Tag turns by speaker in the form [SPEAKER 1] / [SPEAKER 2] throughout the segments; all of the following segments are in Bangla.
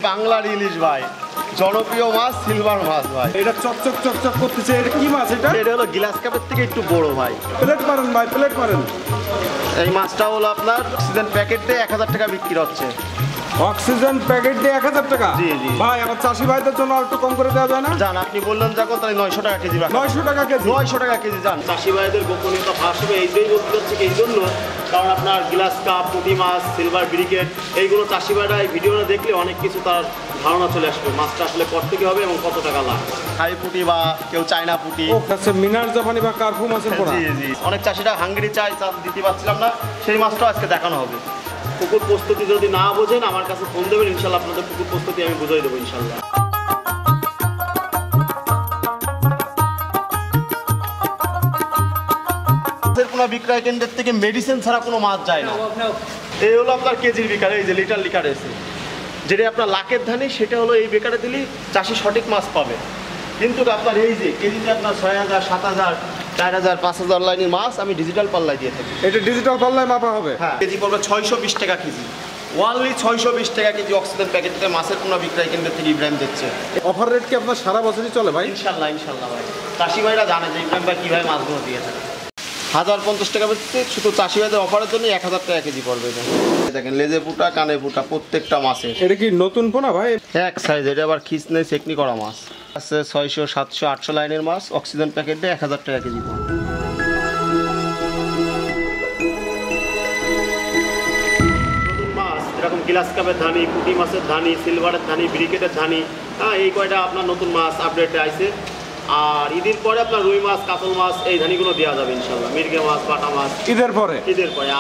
[SPEAKER 1] বাংলার ইলিশ ভাই, জনপ্রিয় মাছ, সিলভার মাছ ভাই।
[SPEAKER 2] এটা চকচক চকচক করতেছে, এটা কি মাছ?
[SPEAKER 1] এটা হলো গ্লাস কাপের থেকে একটু বড় ভাই।
[SPEAKER 2] প্লেট মারেন ভাই, প্লেট মারেন।
[SPEAKER 1] এই মাছটা হলো আপনার অক্সিজেন প্যাকেট দিয়ে 1000 টাকা বিক্রি হচ্ছে।
[SPEAKER 2] অক্সিজেন প্যাকেট দিয়ে 1000 টাকা?
[SPEAKER 1] জি জি
[SPEAKER 2] ভাই, আমার চাষি ভাইদের জন্য একটু কম করে দেওয়া যায় না?
[SPEAKER 1] জান, আপনি বললেন যখন, তাহলে 900 টাকা কেজি।
[SPEAKER 2] 900 টাকা কেজি?
[SPEAKER 1] 900 টাকা কেজি। জান, চাষি ভাইদের গোপনীয়তা ফাঁস হবে এইটাই বলতে হচ্ছে এই জন্য, কারণ আপনার গ্লাস কাপ, পুঁটি মাছ, সিলভার ব্রিকেট, এইগুলো চাষি ভাইরা এই ভিডিওটা দেখলে অনেক কিছু তার ধারণা চলে আসবে মাছটা আসলে কত থেকে হবে এবং কত টাকা লাভ। থাই পুঁটি বা কেউ চায়না পুঁটি,
[SPEAKER 2] মিনার জাপানি বা কার্পু মাছের পোনা।
[SPEAKER 1] জি জি। অনেক চাষিরা হাঙ্গেরি চাই দিতে পারছিলাম না, সেই মাছটাও আজকে দেখানো হবে। পুকুর প্রস্তুতি যদি না বোঝেন আমার কাছে ফোন দেবেন, ইনশাল্লাহ আপনাদের পুকুর প্রস্তুতি আমি বুঝাই দেবো ইনশাল্লাহ। কোনো বিক্রয় কেন্দ্রের থেকে মেডিসিন ছাড়া কোনো মাছ যায় না। এই হলো আপনার কেজির বিকার, এই যে লিটার লিটার এসে যেটা আপনার লাখের ধানি, সেটা হলো এই বেকারে দিলেই চাষি সঠিক মাছ পাবে। কিন্তু আপনার এই যে কেজিতে আপনার 6000, 7000, 4000, 5000 লাইনের মাছ আমি ডিজিটাল পাল্লায় দিয়ে থাকি।
[SPEAKER 2] এটা ডিজিটাল পাল্লায় মাপা হবে?
[SPEAKER 1] হ্যাঁ, কেজি পড়বে 620 টাকা কেজি। ওয়ানলি 620 টাকা কেজি অক্সিজেন প্যাকেটে মাছের কোনো বিক্রয় কেন্দ্রের থেকে ইব্রাহিম দিচ্ছে।
[SPEAKER 2] অফার রেট কি আপনার সারা বছরই চলে ভাই?
[SPEAKER 1] ইনশাল্লাহ ইনশাল্লাহ ভাই। চাষি ভাইরা জানে যে ইব্রাহিম ভাই কীভাবে মাছগুলো দিয়ে থাকে। 1050 টাকা বেচতে শুধু চাষি ভাইদের অফারের জন্য 1000 টাকা কেজি পড়বে। দেখেন লেজে ফুটা, কানে ফুটা, প্রত্যেকটা মাছের।
[SPEAKER 2] এটা কি নতুন পোনা ভাই?
[SPEAKER 1] এক সাইজ, এটা আবার খিচ নেই, চেকনি করা মাছ আছে। 600, 700, 800 লাইনের মাছ অক্সিজেন প্যাকেটে 1000 টাকা কেজি পড়বে। এরকম গ্লাস কাপের ধানি, পুঁটি মাছের ধানি, সিলভারের ধানি, ব্রিকেটের ধানি, হ্যাঁ, এই কয়টা আপনার নতুন মাছ আপডেটে আছে। আর ঈদের পরে আপনার রুই মাছ, কাতল মাছ, এই ধানিগুলো দেওয়া যাবে ইনশাল্লাহ। মির্গে মাছ, বাটা মাছ ঈদের পরে।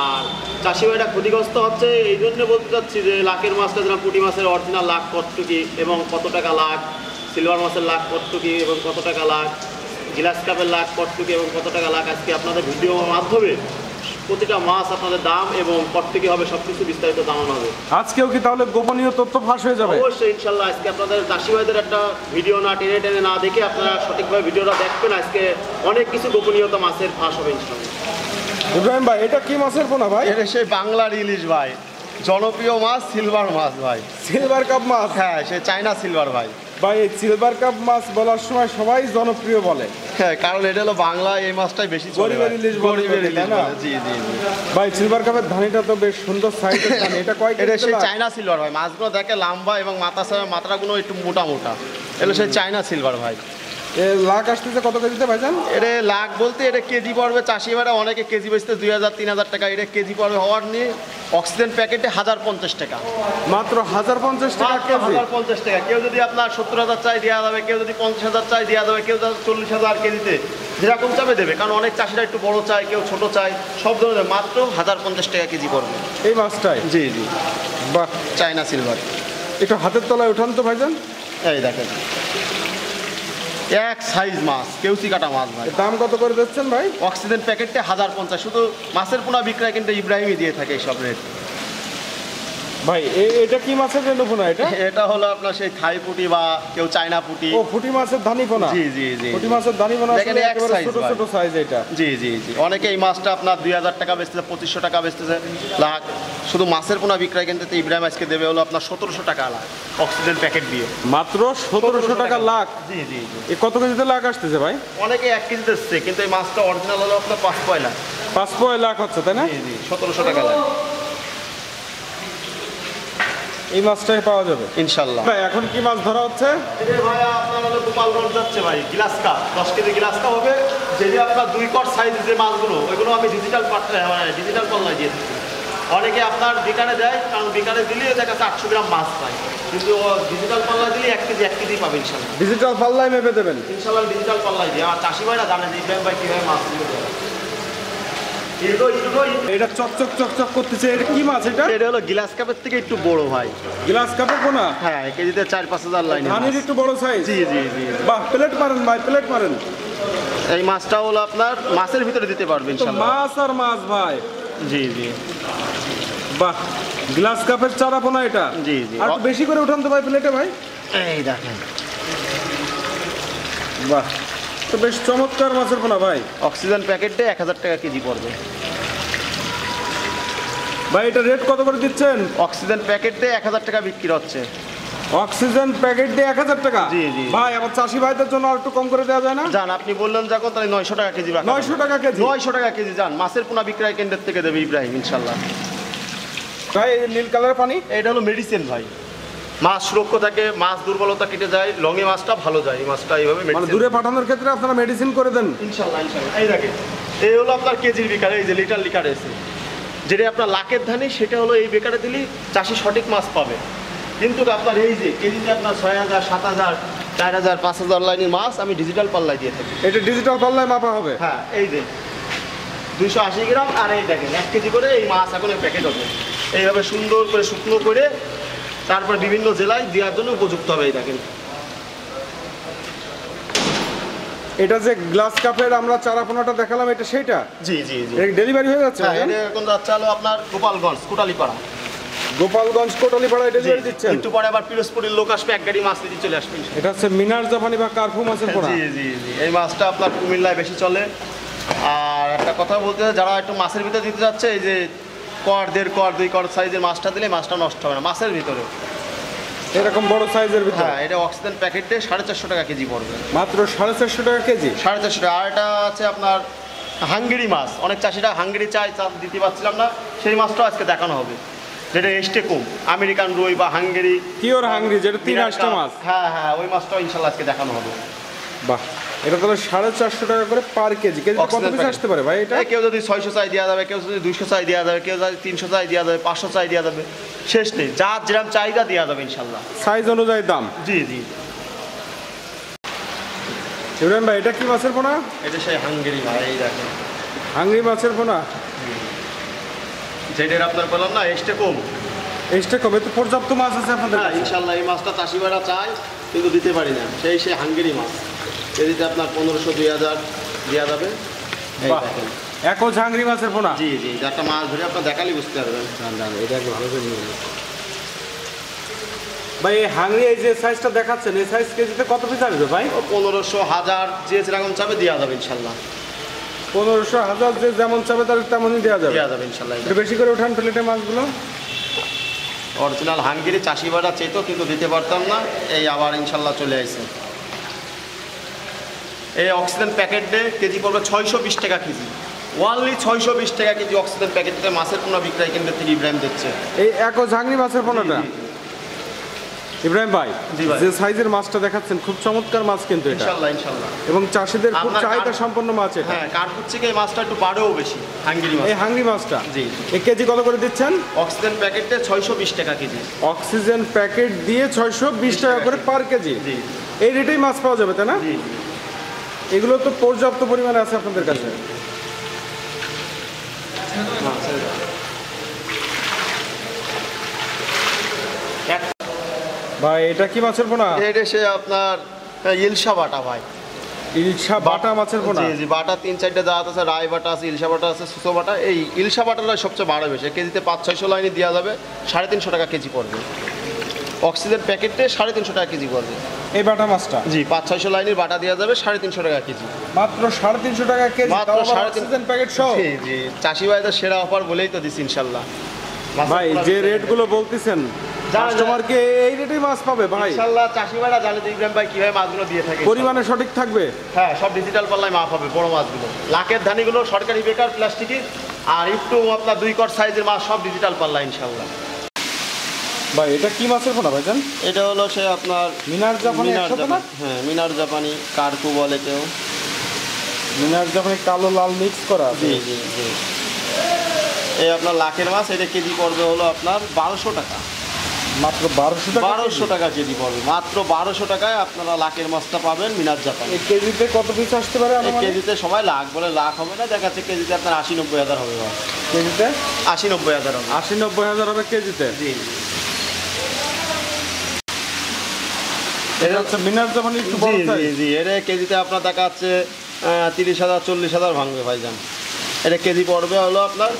[SPEAKER 1] আর চাষি ভাইরা ক্ষতিগ্রস্ত হচ্ছে এই জন্য বলতে চাচ্ছি যে লাখের মাছটা যেন, পুঁটি মাছের অরিজিনাল লাখ কতটুকি এবং কত টাকা লাখ, সিলভার মাছের লাখ কতটুকি এবং কত টাকা লাখ, গ্লাস কাপের লাখ কতটুকি এবং কত টাকা লাখ, আজকে আপনাদের ভিডিওর মাধ্যমে প্রতিটা মাছ আপনাদের দাম এবং কত থেকে হবে সবকিছু বিস্তারিত জানানো হবে।
[SPEAKER 2] আজকেও কি তাহলে গোপনীয় তথ্য ফাঁস হয়ে যাবে?
[SPEAKER 1] অবশ্যই ইনশাল্লাহ। আজকে আপনাদের চাষি ভাইদের একটা ভিডিও না টেনে টেনে না দেখে আপনারা সঠিকভাবে ভিডিওটা দেখবেন। আজকে অনেক কিছু গোপনীয়তা মাছের ফাঁস হবে ইনশাল্লাহ।
[SPEAKER 2] ইব্রাহিম ভাই, এটা কি মাছের পোনা ভাই?
[SPEAKER 1] এটা সেই বাংলার ইলিশ ভাই, জনপ্রিয় মাছ, সিলভার মাছ ভাই।
[SPEAKER 2] সিলভার কাপ মাছ?
[SPEAKER 1] হ্যাঁ, সে চায়না সিলভার ভাই।
[SPEAKER 2] ভাই, এই সিলভার কাপ মাছ বলার সময় সবাই জনপ্রিয় বলে।
[SPEAKER 1] হ্যাঁ, কারণ এটা হলো বাংলা, এই মাছটাই বেশি চলে। গরিবের ইলিশ বলে। জি জি জি
[SPEAKER 2] ভাই, সিলভার কাপের ধানিটা তো বেশ সুন্দর সাইজের ধানি। এটা কয় কেজি?
[SPEAKER 1] এটা সেই চায়না সিলভার ভাই। মাছগুলো দেখে লম্বা এবং মাথাগুলো একটু মোটা মোটা। এটা সেই চায়না সিলভার ভাই।
[SPEAKER 2] লাখ আসতেছে কত কেজিতে ভাইজান?
[SPEAKER 1] এটা লাখ বলতে এটা কেজি পড়বে, চাষি ভাইরা অনেকে কেজি বেচতে 2000, 3000 টাকা। এটা কেজি পড়বে হওয়ার নিয়ে অক্সিজেন প্যাকেটে 1050 টাকা।
[SPEAKER 2] মাত্র 1050 টাকা কেজি?
[SPEAKER 1] 1050 টাকা। কেউ যদি আপনার 70,000 চাই দেওয়া যাবে, কেউ যদি 50,000 চাই দেওয়া যাবে, কেউ 40,000 কেজিতে যেরকম চাবে দেবে। কারণ অনেক চাষিরা একটু বড় চায়, কেউ ছোট চায়, সব ধরনের। মাত্র 1050 টাকা কেজি পড়বে
[SPEAKER 2] এই মাছটাই?
[SPEAKER 1] জি জি।
[SPEAKER 2] বাহ,
[SPEAKER 1] চায়না সিলভার।
[SPEAKER 2] একটু হাতের তলায় উঠান তো ভাইজান।
[SPEAKER 1] এই দেখেন, এক সাইজ মাছ, কেউচি কাটা মাছ ভাই।
[SPEAKER 2] দাম কত করে দিচ্ছেন ভাই?
[SPEAKER 1] অক্সিজেন প্যাকেটে 1050। শুধু মাছের পোনা বিক্রয় কিন্তু ইব্রাহিমই দিয়ে থাকে এইসব রেট।
[SPEAKER 2] ভাই, এটা কি মাছের রেণু পোনা?
[SPEAKER 1] এটা হলো আপনার সেই থাই পুঁটি বা কেউ চায়না পুঁটি।
[SPEAKER 2] ও, পুঁটি মাছের ধানি পোনা?
[SPEAKER 1] জি জি জি।
[SPEAKER 2] পুঁটি মাছের ধানি পোনা
[SPEAKER 1] দেখেন, এক সাইজ,
[SPEAKER 2] ছোট ছোট সাইজ এটা।
[SPEAKER 1] জি জি জি। অনেকে এই মাছটা আপনার 2000 টাকা বেচতেছে, 2500 টাকা বেচতেছে লাখ। শুধু মাছের পোনা বিক্রয় কেন্দ্রে ইব্রাহিম আজকে দেবে হলো আপনার 1700 টাকা লাখ অক্সিজেন প্যাকেট দিয়ে।
[SPEAKER 2] মাত্র 1700 টাকা লাখ?
[SPEAKER 1] জি জি জি।
[SPEAKER 2] এ কত কেজিতে লাখ আসতেছে ভাই?
[SPEAKER 1] অনেকে 1 কেজি দিচ্ছে, কিন্তু এই মাছটা অরিজিনাল হলো আপনার 5 লাখ।
[SPEAKER 2] 5 লাখ হচ্ছে, তাই না?
[SPEAKER 1] জি জি। 1700 টাকা লাখ
[SPEAKER 2] এই মাছটাই পাওয়া যাবে
[SPEAKER 1] ইনশাল্লাহ।
[SPEAKER 2] ভাই, এখন কি মাছ ধরা হচ্ছে?
[SPEAKER 1] ভাই আপনার হলো গোপালগঞ্জ যাচ্ছে ভাই, glass cup 10 KG glass cup হবে। যদি আপনার 2 কট সাইজের যে মাছগুলো, ওইগুলো আমি ডিজিটাল পাল্লায় দিয়ে থাকি। অনেকে আপনার বিকারে দেয়, কারণ বিকারে দিলে দেখা যাচ্ছে 800 গ্রাম মাছ পায়, কিন্তু ডিজিটাল পাল্লা দিলে 1 কেজি পাবে ইনশাল্লাহ।
[SPEAKER 2] ডিজিটাল পাল্লায় মেপে দেবেন
[SPEAKER 1] ইনশাল্লাহ, ডিজিটাল পাল্লায় দিয়ে। আমার চাষি ভাইরা জানে যে ইব্রাহিম ভাই কীভাবে মাছ দিতে দেয়।
[SPEAKER 2] এটা চকচক চকচক করতেছে, এটা কি মাছ?
[SPEAKER 1] এটা হলো গ্লাস কাপের থেকে একটু বড় ভাই।
[SPEAKER 2] গ্লাস কাপের পোনা?
[SPEAKER 1] হ্যাঁ, কেজিতে 4-5 লাইন।
[SPEAKER 2] ধানের একটু বড় সাইজ?
[SPEAKER 1] জি জি জি।
[SPEAKER 2] বাহ, প্লেট মারেন ভাই, প্লেট মারেন।
[SPEAKER 1] এই মাছটা হলো আপনার মাছের ভিতরে দিতে পারবেন ইনশাআল্লাহ।
[SPEAKER 2] মাছ আর মাছ ভাই।
[SPEAKER 1] জি জি।
[SPEAKER 2] বাহ, গ্লাস কাপের চারা পোনা এটা?
[SPEAKER 1] জি জি।
[SPEAKER 2] আর বেশি করে উঠান তো ভাই প্লেটে ভাই।
[SPEAKER 1] এই দেখেন,
[SPEAKER 2] বাহ, তো বেশ চমৎকার মাছের পোনা ভাই।
[SPEAKER 1] অক্সিজেন প্যাকেটে 1000 টাকা কেজি পড়বে
[SPEAKER 2] ভাই, এটা রেট কত করে দিচ্ছেন?
[SPEAKER 1] অক্সিজেন প্যাকেটে 1000 টাকা বিক্রি হচ্ছে।
[SPEAKER 2] অক্সিজেন প্যাকেট দিয়ে 1000 টাকা।
[SPEAKER 1] জি, জি।
[SPEAKER 2] ভাই আমার চাষি ভাইদের জন্য আর একটু কম করে দেওয়া যায় না?
[SPEAKER 1] যান, আপনি বললেন যখন, তাহলে 900 টাকা কেজি রাখা
[SPEAKER 2] 900 টাকা কেজি?
[SPEAKER 1] 900 টাকা কেজি। যান, মাছের পোনা বিক্রয় কেন্দ্রের থেকে দেবে ইব্রাহিম ইনশাল্লাহ।
[SPEAKER 2] ভাই এই নীল কালারের পানি
[SPEAKER 1] এটা হলো মেডিসিন ভাই, মাছ সুরক্ষা থাকে, মাছ দুর্বলতা কেটে যায়, লঙে মাছটা ভালো যায়। এই মাছটা এইভাবে
[SPEAKER 2] মানে
[SPEAKER 1] medicine-
[SPEAKER 2] দূরে পাঠানোর ক্ষেত্রে আপনারা মেডিসিন করে দেন?
[SPEAKER 1] ইনশাল্লাহ ইনশাল্লাহ। এই দেখেন, এই হলো আপনার কেজির বিকার, এই যে লিটার লিকার এসে যেটা আপনার লাখের ধানি, সেটা হলো এই বেকারে দিলেই চাষি সঠিক মাছ পাবে। কিন্তু আপনার এই যে কেজিতে আপনার 6000, 7000, 4000, 5000 লাইনের মাছ আমি ডিজিটাল পাল্লায় দিয়ে থাকি।
[SPEAKER 2] এটা ডিজিটাল পাল্লায় মাপা হবে?
[SPEAKER 1] হ্যাঁ, এই যে 280 গ্রাম, আর এই দেখেন 1 কেজি করে এই মাছ এখন প্যাকেট হবে। এইভাবে সুন্দর করে শুকনো করে তারপর বিভিন্ন জেলায় দেওয়ার জন্য উপযুক্ত হবে। এই দেখেন,
[SPEAKER 2] এটা যে গ্লাস কাপের আমরা চারাপোনাটা দেখালাম, এটা সেইটা?
[SPEAKER 1] জি জি জি।
[SPEAKER 2] এটা ডেলিভারি হয়ে যাচ্ছে?
[SPEAKER 1] হ্যাঁ, এটা এখন যাচ্ছে হলো আপনার গোপালগঞ্জ কোটালীপাড়া।
[SPEAKER 2] গোপালগঞ্জ কোটালীপাড়ায় ডেলিভারি দিচ্ছেন?
[SPEAKER 1] একটু পরে আবার পিরোজপুরের লোক আসবে, 1 গাড়ি মাছ নিতে চলে আসবে।
[SPEAKER 2] এটা হচ্ছে মিনার জাপানি বা কার্পু মাছের পোনা?
[SPEAKER 1] জি জি জি। এই মাছটা আপনার কুমিল্লায় বেশি চলে। আর একটা কথা বলতে হয়, যারা একটু মাছের ভিতরে দিতে যাচ্ছে, এই যে কর, 1.5 কর, 2 কর সাইজের মাছটা দিলে মাছটা নষ্ট হবে না মাছের ভিতরে।
[SPEAKER 2] এরকম বড় সাইজের ভিতরে?
[SPEAKER 1] হ্যাঁ, এটা অক্সিজেন প্যাকেটে 450 টাকা কেজি পড়বে।
[SPEAKER 2] মাত্র 450 টাকা কেজি?
[SPEAKER 1] 450 টাকা। আর এটা আছে আপনার হাঙ্গেরি মাছ, অনেক চাষিরা হাঙ্গেরি চাই, দিতে পারছিলাম না, সেই মাছটাও আজকে দেখানো হবে, যেটা এস্টেকুম, আমেরিকান রুই বা হাঙ্গেরি
[SPEAKER 2] পিওর হাঙ্গরি, যেটা 3 আষ্টা মাছ।
[SPEAKER 1] হ্যাঁ হ্যাঁ, ওই মাছটাও ইনশাল্লাহ আজকে দেখানো হবে।
[SPEAKER 2] বাহ, এটা তাহলে 450 টাকা করে পার কেজি। কেজি কত
[SPEAKER 1] Oxygen
[SPEAKER 2] পিস
[SPEAKER 1] packet।
[SPEAKER 2] আসতে পারে ভাই এটা?
[SPEAKER 1] কেউ যদি 600 চাই দেওয়া যাবে, কেউ যদি 200 চাই দেওয়া যাবে, কেউ যদি 300 চাই দেওয়া যাবে, 500 চাই দেওয়া যাবে, শেষ নেই, যার যেরকম চাহিদা দেওয়া যাবে ইনশাল্লাহ।
[SPEAKER 2] সাইজ অনুযায়ী দাম?
[SPEAKER 1] জি জি।
[SPEAKER 2] ইব্রাহিম ভাই এটা কি মাছের পোনা?
[SPEAKER 1] এটা সেই হাঙ্গেরি ভাই, এই দেখেন
[SPEAKER 2] হাঙ্গরি মাছের পোনা,
[SPEAKER 1] যেটার আপনার বললাম না এস্টেকুম।
[SPEAKER 2] এক্সট্রা কবে তো পর্যাপ্ত মাছ আছে আপনাদের
[SPEAKER 1] হ্যাঁ
[SPEAKER 2] কাছে?
[SPEAKER 1] ইনশাল্লাহ, এই মাছটা চাষি ভাইরা চায় কিন্তু দিতে পারি না, সেই হাঙ্গেরি মাছ কেজিতে আপনার 1500, 2000 দেওয়া যাবে। এই
[SPEAKER 2] বাহ,
[SPEAKER 1] দেখেন।
[SPEAKER 2] একজ হাঙ্গরি মাছের পোনা?
[SPEAKER 1] জি জি, একটা মাছ ধরে আপনার দেখালে বুঝতে পারবেন।
[SPEAKER 2] এটা একটু ভালো করে নিয়ে নিন। ভাই এই হাঙ্গরি এই যে সাইজটা দেখাচ্ছেন, এই সাইজ কেজিতে কত পিস আসবে ভাই?
[SPEAKER 1] ও 1500, 1000 যে যেরকম চাবে দেওয়া যাবে ইনশাল্লাহ।
[SPEAKER 2] 1500, 1000 যে যেমন চাবে তার তেমনই দেওয়া যাবে?
[SPEAKER 1] দেওয়া যাবে ইনশাল্লাহ।
[SPEAKER 2] একটু বেশি করে ওঠান প্লেটে মাছগুলো।
[SPEAKER 1] অরিজিনাল হাঙ্গেরি চাষি ভাড়া চেতো কিন্তু দিতে পারতাম না, এই আবার ইনশাল্লাহ চলে আসছে। এই অক্সিজেন প্যাকেট দিয়ে কেজি পড়বে 620 টাকা কেজি। ওয়ানলি 620 টাকা কেজি অক্সিজেন প্যাকেটে মাছের পোনা বিক্রয় কেন্দ্র থেকে ইব্রাহিম দিচ্ছে।
[SPEAKER 2] এই একজ হাঙ্গরি মাছের পোনাটা? ইব্রাহিম ভাই,
[SPEAKER 1] জি ভাই।
[SPEAKER 2] যে সাইজের মাছটা দেখাচ্ছেন খুব চমৎকার মাছ কিন্তু এটা,
[SPEAKER 1] ইনশাল্লাহ ইনশাল্লাহ।
[SPEAKER 2] এবং চাষিদের খুব
[SPEAKER 1] আপনার
[SPEAKER 2] চাহিদা
[SPEAKER 1] কার-
[SPEAKER 2] সম্পন্ন মাছ এটা।
[SPEAKER 1] হ্যাঁ, কার্পুর থেকে এই মাছটা একটু বাড়েও বেশি, হাঙ্গেরি মাছ।
[SPEAKER 2] এই হাঙ্গরি মাছটা
[SPEAKER 1] জি।
[SPEAKER 2] এই কেজি কত করে দিচ্ছেন?
[SPEAKER 1] অক্সিজেন প্যাকেটে 620 টাকা কেজি।
[SPEAKER 2] অক্সিজেন প্যাকেট দিয়ে 620 টাকা করে পার কেজি।
[SPEAKER 1] জি
[SPEAKER 2] এই রেটেই মাছ পাওয়া যাবে তাই না?
[SPEAKER 1] জি।
[SPEAKER 2] এগুলো তো পর্যাপ্ত পরিমাণে আছে আপনাদের কাছে। ভাই এটা কি মাছের পোনা?
[SPEAKER 1] এটা সে আপনার ইলশা বাটা ভাই।
[SPEAKER 2] ইলশা বাটা মাছের পোনা?
[SPEAKER 1] জি জি, বাটা 3-4টা জাত আছে, রায় বাটা আছে, ইলশা বাটা আছে, সুসো বাটা। এই ইলশা বাটাটা সবচেয়ে বাড়ে বেশি, কেজিতে 500-600 লাইনে দেওয়া যাবে, 350 টাকা কেজি পড়বে। অক্সিজেন প্যাকেটে 350 টাকা কেজি পড়বে।
[SPEAKER 2] এই বাটা মাছটা?
[SPEAKER 1] জি, 500-600 লাইনের বাটা দেওয়া যাবে, 350 টাকা কেজি।
[SPEAKER 2] মাত্র 350 টাকা কেজি,
[SPEAKER 1] মাত্র
[SPEAKER 2] তাও আবার
[SPEAKER 1] 350
[SPEAKER 2] অক্সিজেন প্যাকেট সহ?
[SPEAKER 1] জি জি, চাষি ভাইদের সেরা অফার বলেই তো দিচ্ছি ইনশাল্লাহ।
[SPEAKER 2] ভাই যে রেটগুলো বলতেছেন, কাস্টমারকে এই রেটেই মাছ পাবে ভাই?
[SPEAKER 1] ইনশাল্লাহ চাষি ভাইরা জানে যে ইব্রাহিম ভাই কিভাবে মাছগুলো দিয়ে থাকে।
[SPEAKER 2] পরিমাণে সঠিক থাকবে?
[SPEAKER 1] হ্যাঁ, সব ডিজিটাল পাল্লায় মাপ হবে বড় মাছগুলো। লাখের ধানিগুলো সরকারি বেকার প্লাস্টিকের, আর একটু আপনার 2 কর সাইজের মাছ সব ডিজিটাল পাল্লা ইনশাল্লাহ।
[SPEAKER 2] ভাই এটা কি মাছের পোনা ভাইজান?
[SPEAKER 1] এটা হলো সে আপনার
[SPEAKER 2] মিনার জাপানি
[SPEAKER 1] মিনার
[SPEAKER 2] একসাথে না?
[SPEAKER 1] জাপানি। হ্যাঁ, মিনার জাপানি, কার্পু বলে কেউ।
[SPEAKER 2] মিনার জাপানি কালো লাল মিক্স করা আছে।
[SPEAKER 1] জি জি জি। এই আপনার লাখের মাছ, এটা কেজি পড়বে হলো আপনার 1200 টাকা।
[SPEAKER 2] মাত্র 1200 টাকা?
[SPEAKER 1] 1200 টাকা কেজি পড়বে, মাত্র 1200 টাকায় আপনারা লাখের মাছটা পাবেন মিনার জাপানি।
[SPEAKER 2] এই কেজিতে কত পিস আসতে পারে
[SPEAKER 1] এই
[SPEAKER 2] আনুমানিক?
[SPEAKER 1] কেজিতে সবাই লাখ বলে, লাখ হবে না, দেখা যাচ্ছে কেজিতে আপনার 80-90 হাজার হবে।
[SPEAKER 2] কেজিতে
[SPEAKER 1] 80-90 হাজার হবে।
[SPEAKER 2] 80-90 হাজার হবে কেজিতে?
[SPEAKER 1] জি।
[SPEAKER 2] এটা হচ্ছে মিনার জাপানি একটু বড়
[SPEAKER 1] জি জি
[SPEAKER 2] size।
[SPEAKER 1] জি, এটা কেজিতে আপনার দেখা যাচ্ছে 30,000-40,000 ভাঙবে ভাইজান। এটা কেজি পড়বে হলো আপনার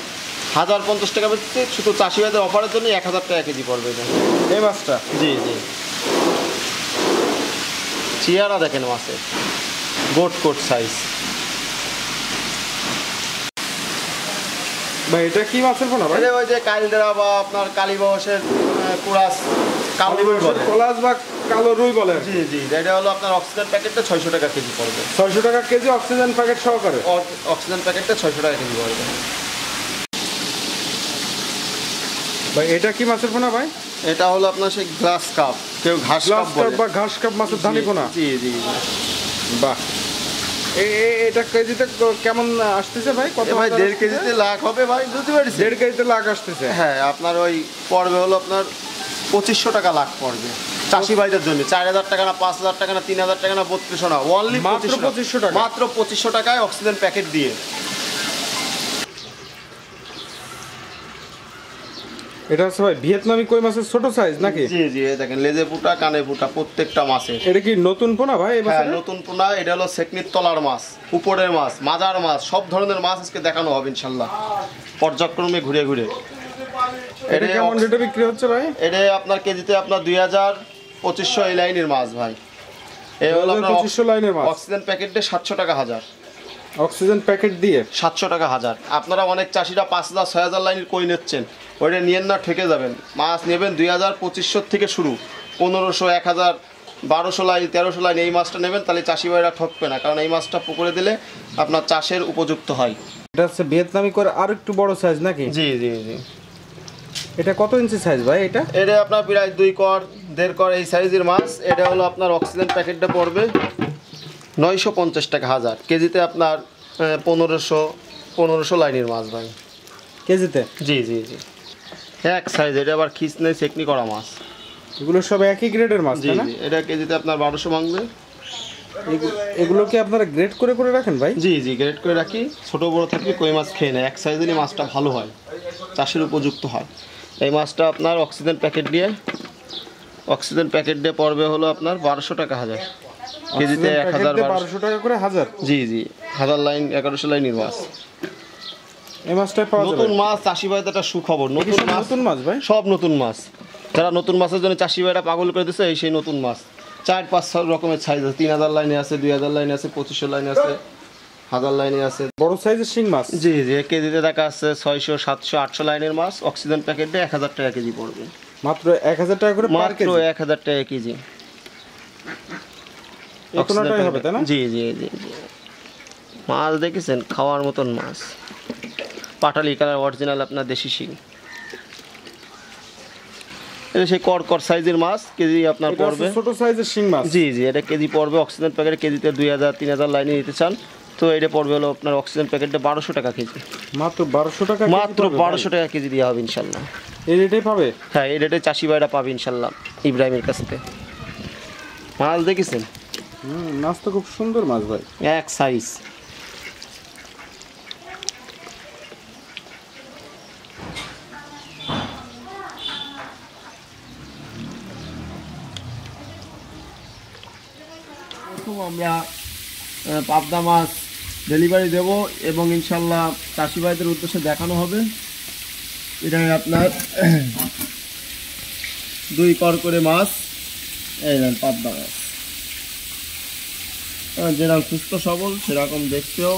[SPEAKER 1] 1050 টাকা বেশি, শুধু চাষি ভাইদের অফারের জন্য 1000 টাকা কেজি পড়বে এটা।
[SPEAKER 2] এই মাছটা?
[SPEAKER 1] জি জি। চেয়ারা দেখেন মাছের, গোট কোট সাইজ।
[SPEAKER 2] ভাই এটা কি মাছের পোনা ভাই?
[SPEAKER 1] এটা ওই যে কালদেরা বা আপনার কালীবাউসের কুরাস কালো রুই বলে,
[SPEAKER 2] কলাস বা কালো রুই বলে।
[SPEAKER 1] জি জি, এটা হলো আপনার অক্সিজেন প্যাকেটটা 600 টাকা কেজি পড়বে।
[SPEAKER 2] 600 টাকা কেজি অক্সিজেন প্যাকেট সহকারে?
[SPEAKER 1] অক্সিজেন প্যাকেটটা 600 টাকা কেজি পড়বে।
[SPEAKER 2] ভাই এটা কি মাছের পোনা ভাই?
[SPEAKER 1] এটা হলো আপনার সেই গ্লাস কাপ, কেউ ঘাস কাপ বলে
[SPEAKER 2] বা ঘাস কাপ মাছের ধানি পোনা।
[SPEAKER 1] জি জি।
[SPEAKER 2] বাহ, এটা কেজিতে কেমন আসতেছে ভাই? কত
[SPEAKER 1] ভাই 1.5 কেজিতে লাখ হবে ভাই, বুঝতে পারছেন?
[SPEAKER 2] 1.5 কেজিতে লাখ আসতেছে।
[SPEAKER 1] হ্যাঁ, আপনার ওই পড়বে হলো আপনার 2500 টাকা লাখ পড়বে চাষি ভাইদের জন্য। 4000 টাকা না, 5000 টাকা না, 3000 টাকা না, 3200 না, অনলি
[SPEAKER 2] মাত্র 2500 টাকা।
[SPEAKER 1] মাত্র 2500 টাকায় অক্সিজেন প্যাকেট দিয়ে।
[SPEAKER 2] এটা হচ্ছে ভাই ভিয়েতনামি কই মাছের ছোট সাইজ নাকি?
[SPEAKER 1] জি জি, এই দেখেন লেজে ফুটা কানে ফুটা প্রত্যেকটা মাছের।
[SPEAKER 2] এটা কি নতুন পোনা ভাই?
[SPEAKER 1] হ্যাঁ নতুন পোনা। এটা হলো সেকনির তলার মাছ, উপরের মাছ, মাজার মাছ, সব ধরনের মাছ আজকে দেখানো হবে ইনশাল্লাহ পর্যায়ক্রমে ঘুরে ঘুরে।
[SPEAKER 2] এটা কেমন রেটে বিক্রি হচ্ছে ভাই?
[SPEAKER 1] এটা আপনার কেজিতে আপনার 2000-2500 এই লাইনের মাছ ভাই। এই হলো আপনার
[SPEAKER 2] 2500 লাইনের মাছ।
[SPEAKER 1] অক্সিজেন প্যাকেটে 700 টাকা হাজার।
[SPEAKER 2] অক্সিজেন প্যাকেট দিয়ে
[SPEAKER 1] 700 টাকা হাজার। আপনারা অনেক চাষিরা 5000-6000 লাইনের কই নিচ্ছেন, ওইটা নিয়েন না, ঠকে যাবেন। মাছ নেবেন 2000-2500 থেকে শুরু, 1500, 1000, 1200 লাইন, 1300 লাইন এই মাছটা নেবেন, তাহলে চাষি ভাইরা ঠকবে না। কারণ এই মাছটা পুকুরে দিলে আপনার চাষের উপযুক্ত হয়।
[SPEAKER 2] এটা হচ্ছে ভিয়েতনামি করে আর একটু বড় সাইজ নাকি?
[SPEAKER 1] জি জি জি।
[SPEAKER 2] এটা কত ইঞ্চি সাইজ ভাই? এটা
[SPEAKER 1] আপনার প্রায় 2 কর 1.5 কর এই সাইজের মাছ। এটা হলো আপনার অক্সিজেন প্যাকেটটা পড়বে 950 টাকা হাজার। কেজিতে আপনার 1500 লাইনের মাছ ভাই
[SPEAKER 2] কেজিতে।
[SPEAKER 1] জি জি জি, এক সাইজ। এটা আবার খিস নেই, চেকনি করা মাছ।
[SPEAKER 2] এগুলো সব একই গ্রেডের মাছ
[SPEAKER 1] জি
[SPEAKER 2] না?
[SPEAKER 1] জি, এটা কেজিতে আপনার 1200 ভাঙবে।
[SPEAKER 2] এগুলো কি আপনারা গ্রেড করে করে রাখেন ভাই?
[SPEAKER 1] জি জি, গ্রেড করে রাখি। ছোট বড় থাকলে কই মাছ খেয়ে নেয়, এক সাইজেরই মাছটা ভালো হয়, চাষের উপযুক্ত হয়। এই মাছটা আপনার অক্সিজেন প্যাকেট দিয়ে পড়বে হলো আপনার 1200 টাকা হাজার। কেজিতে
[SPEAKER 2] 1200 টাকা করে হাজার।
[SPEAKER 1] জি জি, 1000 লাইন 1100 লাইনের মাছ।
[SPEAKER 2] এই মাছটাই পাওয়া যাবে।
[SPEAKER 1] নতুন মাছ চাষি ভাইদের একটা সুখবর, নতুন মাছ ভাই, সব নতুন মাছ। যারা নতুন মাছের জন্য চাষি ভাইরা পাগল করে দিচ্ছে, সেই নতুন মাছ 4-5 রকমের সাইজ আছে। 3000 লাইনে আছে, 2000 লাইনে আছে, 2500 লাইনে আছে, 1000 লাইনে আছে।
[SPEAKER 2] বড় সাইজের শিং মাছ।
[SPEAKER 1] জি জি, কেজিতে টাকা আছে 600, 700, 800 লাইনের মাছ। অক্সিজেন প্যাকেটে 1000 টাকা কেজি পড়বে।
[SPEAKER 2] মাত্র 1000 টাকা করে পার কেজি?
[SPEAKER 1] মাত্র 1000 টাকা কেজি।
[SPEAKER 2] কোনটাই হবে তাই না?
[SPEAKER 1] জি জি জি জি। মাছ দেখেছেন, খাওয়ার মতন মাছ। পাটালি কালার অরিজিনাল আপনার দেশি শিং। এটা সেই কর সাইজের মাছ, কেজি আপনার পড়বে
[SPEAKER 2] ছোট সাইজের শিং মাছ।
[SPEAKER 1] জি জি, এটা কেজি পড়বে অক্সিজেন প্যাকেটে কেজিতে 2000-3000 লাইনে নিতে চান তো এটা পড়বে হলো আপনার অক্সিজেন প্যাকেটে 1200 টাকা কেজি।
[SPEAKER 2] মাত্র 1200 টাকা?
[SPEAKER 1] মাত্র 1200 টাকা কেজি দেওয়া হবে ইনশাল্লাহ।
[SPEAKER 2] এই রেটেই পাবে?
[SPEAKER 1] হ্যাঁ, এই রেটে চাষি ভাইরা পাবে ইনশাল্লাহ ইব্রাহিমের কাছ থেকে। মাছ দেখেছেন?
[SPEAKER 2] মাছ তো খুব সুন্দর মাছ ভাই,
[SPEAKER 1] এক সাইজ। আমরা পাবদা মাছ ডেলিভারি দেব এবং ইনশাল্লাহ চাষি ভাইদের উদ্দেশ্যে দেখানো হবে। এটা আপনার 2 কর করে মাছ। এই নেন পাবদা মাছ, যেরকম সুস্থ সবল সেরকম দেখতেও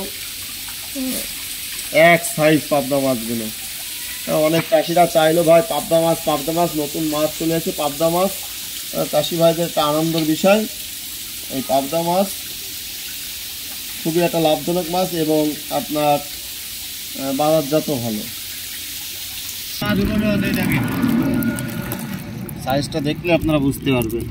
[SPEAKER 1] এক সাইজ পাবদা মাছগুলো। অনেক চাষিরা চাইলো ভাই পাবদা মাছ, নতুন মাছ চলে এসে পাবদা মাছ। চাষি ভাইদের একটা আনন্দের বিষয়। এই পাবদা মাছ খুবই একটা লাভজনক মাছ এবং আপনার বাজারজাত ভালো। সাইজটা দেখলে আপনারা বুঝতে পারবেন।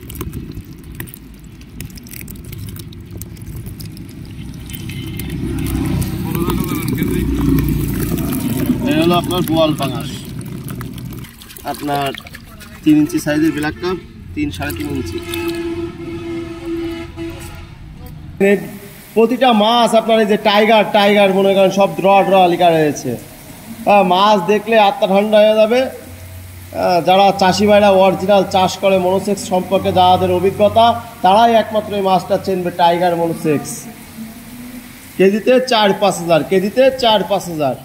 [SPEAKER 1] এই হলো আপনার বোয়াল পাঙাশ, আপনার 3 ইঞ্চি সাইজের ব্ল্যাক কাপ, 3-3.5 ইঞ্চি। প্রতিটা মাছ আপনার এই যে টাইগার মনে করেন সব ড্র লিখা রয়েছে। মাছ দেখলে আত্মা ঠান্ডা হয়ে যাবে। যারা চাষি ভাইরা অরিজিনাল চাষ করে মনোসেক্স সম্পর্কে যাদের অভিজ্ঞতা, তারাই একমাত্র এই মাছটা চেনবে, টাইগার মনোসেক্স। কেজিতে 4-5 হাজার, কেজিতে 4-5 হাজার।